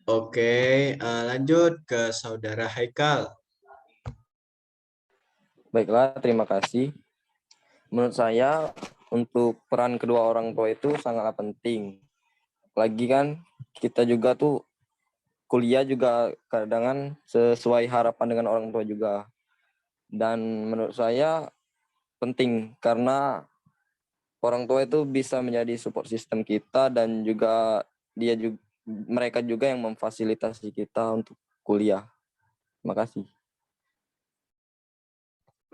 Oke, lanjut ke Saudara Haikal. Baiklah, terima kasih. Menurut saya, untuk peran kedua orang tua itu sangatlah penting. Apalagi kan kita juga tuh kuliah juga kadang sesuai harapan dengan orang tua juga. Dan menurut saya penting karena orang tua itu bisa menjadi support system kita dan juga mereka juga yang memfasilitasi kita untuk kuliah. Terima kasih.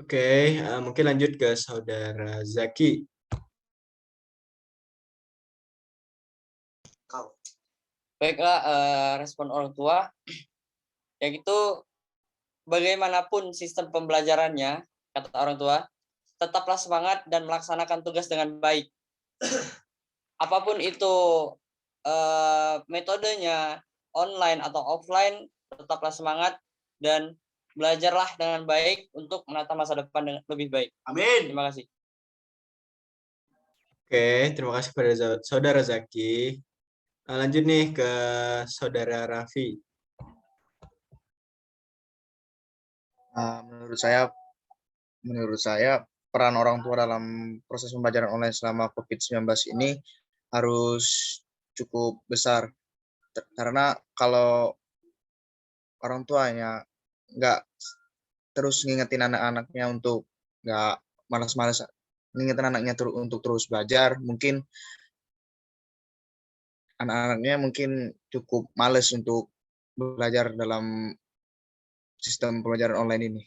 Oke, mungkin lanjut ke Saudara Zaki. Baiklah, respon orang tua, yaitu bagaimanapun sistem pembelajarannya, kata orang tua, tetaplah semangat dan melaksanakan tugas dengan baik. Apapun itu metodenya, online atau offline, tetaplah semangat dan belajarlah dengan baik untuk menata masa depan dengan lebih baik. Amin. Terima kasih. Oke, terima kasih kepada Saudara Zaki. Lanjut nih ke Saudara Raffi. Menurut saya peran orang tua dalam proses pembelajaran online selama COVID-19 ini harus cukup besar. Karena kalau orang tuanya nggak terus ngingetin anak-anaknya untuk nggak malas-malas, ngingetin anaknya untuk terus belajar, mungkin anak-anaknya mungkin cukup males untuk belajar dalam sistem pembelajaran online ini.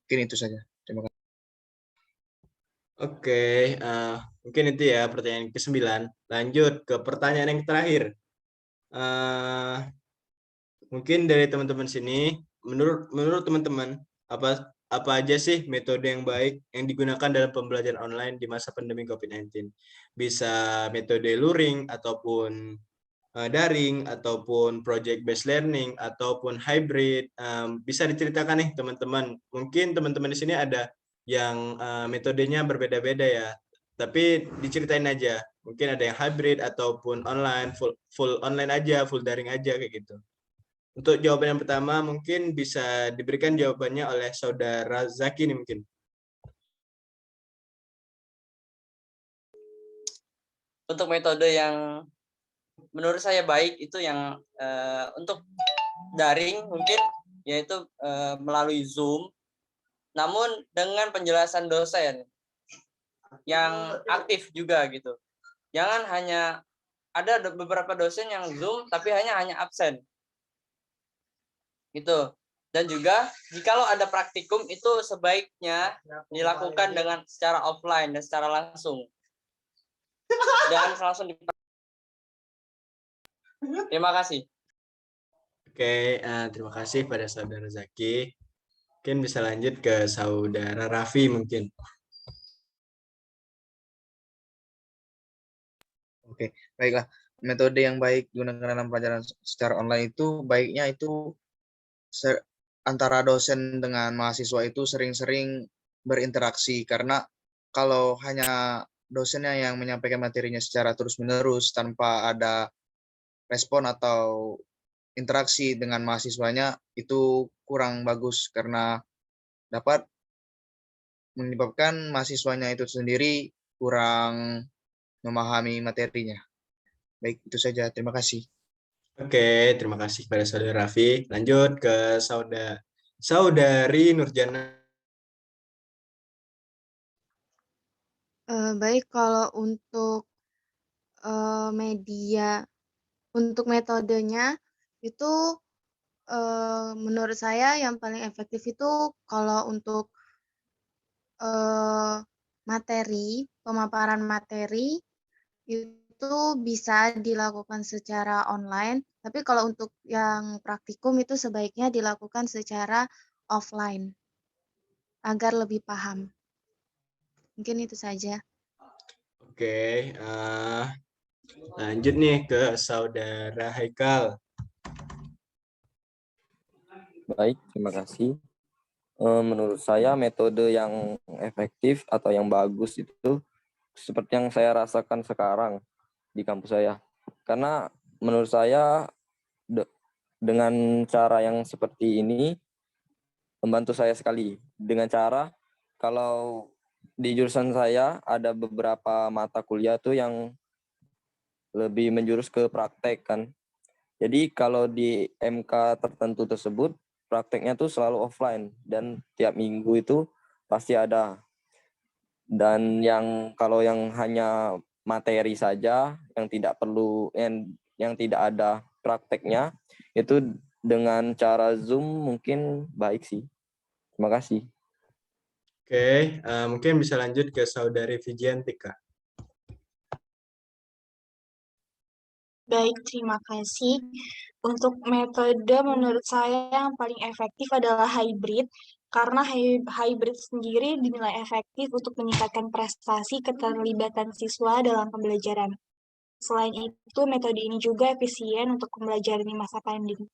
Mungkin itu saja. Terima kasih. Oke, mungkin itu ya pertanyaan ke-9. Lanjut ke pertanyaan yang terakhir. Mungkin dari teman-teman sini, menurut teman-teman, apa aja sih metode yang baik yang digunakan dalam pembelajaran online di masa pandemi COVID-19? Bisa metode luring, ataupun daring, ataupun project based learning, ataupun hybrid. Bisa diceritakan nih teman-teman. Mungkin teman-teman di sini ada yang metodenya berbeda-beda ya. Tapi diceritain aja. Mungkin ada yang hybrid ataupun online, full online aja, full daring aja kayak gitu. Untuk jawaban yang pertama mungkin bisa diberikan jawabannya oleh Saudara Zaki nih mungkin. Untuk metode yang menurut saya baik itu yang untuk daring mungkin, yaitu melalui Zoom, namun dengan penjelasan dosen yang aktif juga gitu. Jangan hanya ada beberapa dosen yang Zoom tapi hanya absen gitu. Dan juga jikalau ada praktikum itu sebaiknya dilakukan dengan secara offline dan secara langsung. Dan langsung Terima kasih. Oke, terima kasih pada Saudara Zaki. Mungkin bisa lanjut ke Saudara Raffi mungkin. Oke, baiklah. Metode yang baik digunakan dalam pelajaran secara online itu baiknya itu antara dosen dengan mahasiswa itu sering-sering berinteraksi, karena kalau hanya dosennya yang menyampaikan materinya secara terus-menerus tanpa ada respon atau interaksi dengan mahasiswanya itu kurang bagus, karena dapat menyebabkan mahasiswanya itu sendiri kurang memahami materinya. Baik, itu saja. Terima kasih. Oke, terima kasih kepada Saudara Raffi. Lanjut ke Saudari Nurjana. Baik, kalau untuk untuk metodenya itu menurut saya yang paling efektif itu kalau untuk pemaparan materi itu bisa dilakukan secara online, tapi kalau untuk yang praktikum itu sebaiknya dilakukan secara offline agar lebih paham. Mungkin itu saja. Oke, lanjut nih ke Saudara Haikal. Baik, terima kasih. Menurut saya metode yang efektif atau yang bagus itu seperti yang saya rasakan sekarang di kampus saya. Karena menurut saya dengan cara yang seperti ini membantu saya sekali. Dengan cara kalau di jurusan saya ada beberapa mata kuliah tuh yang lebih menjurus ke praktek kan. Jadi kalau di MK tertentu tersebut prakteknya tuh selalu offline dan tiap minggu itu pasti ada. Dan kalau yang hanya materi saja yang tidak perlu yang tidak ada prakteknya itu dengan cara Zoom mungkin baik sih. Terima kasih. Oke, mungkin bisa lanjut ke Saudari Vigiantika. Baik, terima kasih. Untuk metode menurut saya yang paling efektif adalah hybrid, karena hybrid sendiri dinilai efektif untuk meningkatkan prestasi keterlibatan siswa dalam pembelajaran. Selain itu, metode ini juga efisien untuk pembelajaran di masa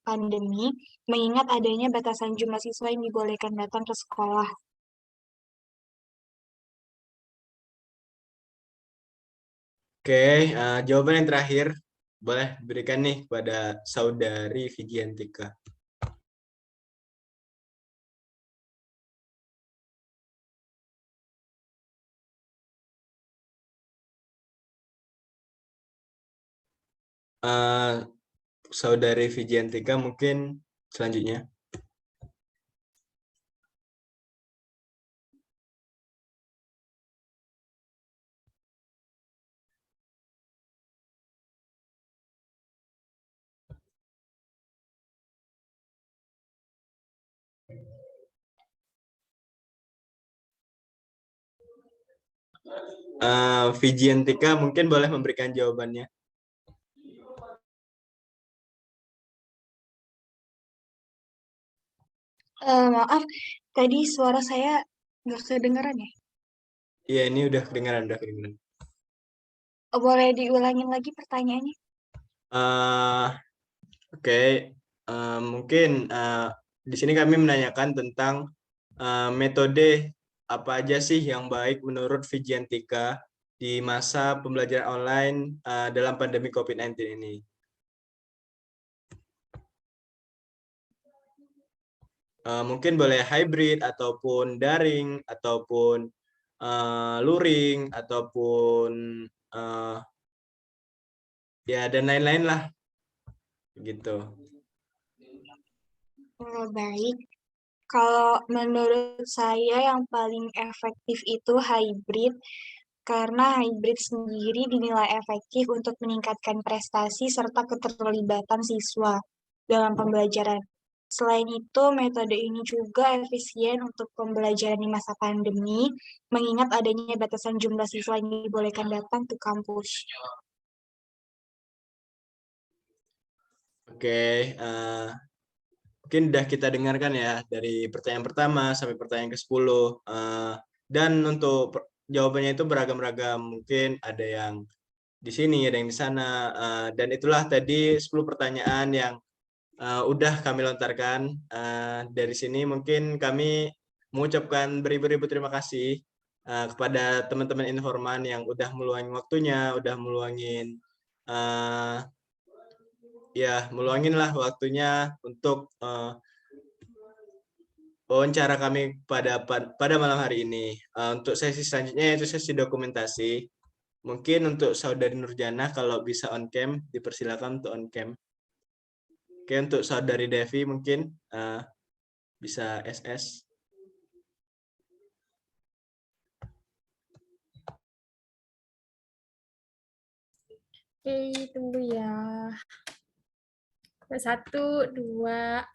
pandemi, mengingat adanya batasan jumlah siswa yang dibolehkan datang ke sekolah. Oke, jawaban yang terakhir boleh diberikan nih kepada Saudari Vigiantika. Saudari Vigiantika mungkin selanjutnya. Vigiantika mungkin boleh memberikan jawabannya. Maaf, tadi suara saya nggak kedengaran ya? Iya, ini udah kedengaran. Boleh diulangin lagi pertanyaannya? Oke, mungkin di sini kami menanyakan tentang metode apa aja sih yang baik menurut Vigiantika di masa pembelajaran online dalam pandemi COVID-19 ini. Mungkin boleh hybrid ataupun daring ataupun luring ataupun ya dan lain-lain lah gitu. Baik, kalau menurut saya yang paling efektif itu hybrid, karena hybrid sendiri dinilai efektif untuk meningkatkan prestasi serta keterlibatan siswa dalam pembelajaran. Selain itu, metode ini juga efisien untuk pembelajaran di masa pandemi, mengingat adanya batasan jumlah siswa yang dibolehkan datang ke kampus. Oke, mungkin udah kita dengarkan ya dari pertanyaan pertama sampai pertanyaan ke-10. Dan untuk jawabannya itu beragam-ragam. Mungkin ada yang di sini, ada yang di sana. Dan itulah tadi 10 pertanyaan yang udah kami lontarkan. Dari sini mungkin kami mengucapkan beribu-ribu terima kasih kepada teman-teman informan yang udah meluangin waktunya, udah meluangin lah waktunya untuk wawancara kami pada malam hari ini. Untuk sesi selanjutnya yaitu sesi dokumentasi. Mungkin untuk Saudari Nurjana kalau bisa on cam, dipersilakan untuk on cam. Oke, untuk Saudari Devi mungkin bisa SS. Oke, tunggu ya. 1, 2.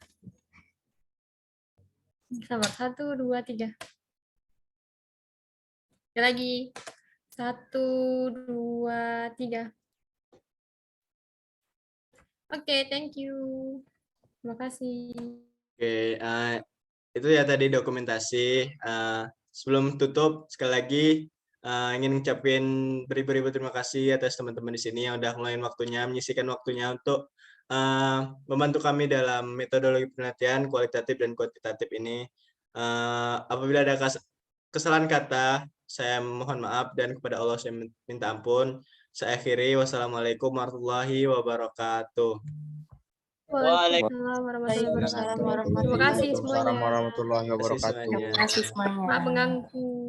Sabar, 1, 2, 3. Lagi. 1, 2, 3. Oke, thank you. Terima kasih. Oke, itu ya tadi dokumentasi. Sebelum tutup, sekali lagi ingin ngucapin beribu-ribu terima kasih atas teman-teman di sini yang udah ngeluangin waktunya, menyisikan waktunya untuk membantu kami dalam metodologi penelitian kualitatif dan kuantitatif ini. Apabila ada kesalahan kata, saya mohon maaf dan kepada Allah saya minta ampun. Saya akhiri. Wassalamualaikum warahmatullahi wabarakatuh. Waalaikumsalam warahmatullahi wabarakatuh. Terima kasih semuanya. Waalaikumsalam warahmatullahi wabarakatuh. Terima kasih semuanya. Maaf mengganggu.